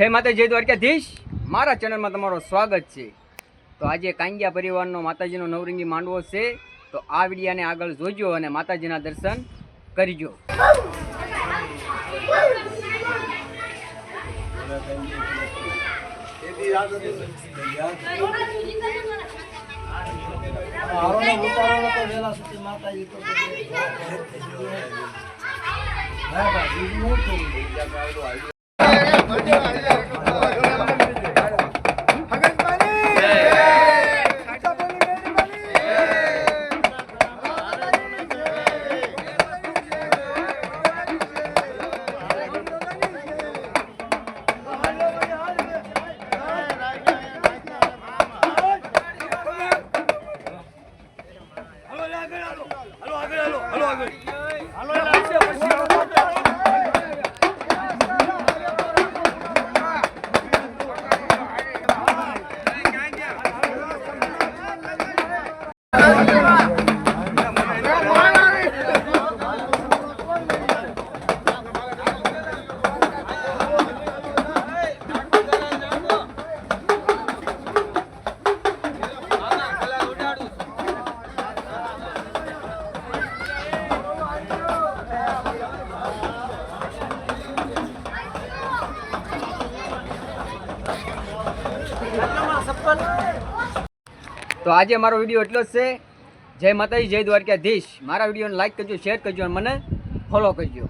જય માતા જય દ્વારકાધીશ। મારા ચેનલમાં તમારું સ્વાગત છે। તો આજે કાંગિયા પરિવારનો માતાજીનો નવરંગી માંડવો છે, તો આ વિડીયાને આગળ જોજો અને માતાજીના દર્શન કરજો। તો આજે મારો વિડીયો એટલો જ છે। જય માતાજી જય દ્વારકાધીશ। મારા વિડીયોને લાઈક કરજો, શેર કરજો અને મને ફોલો કરજો।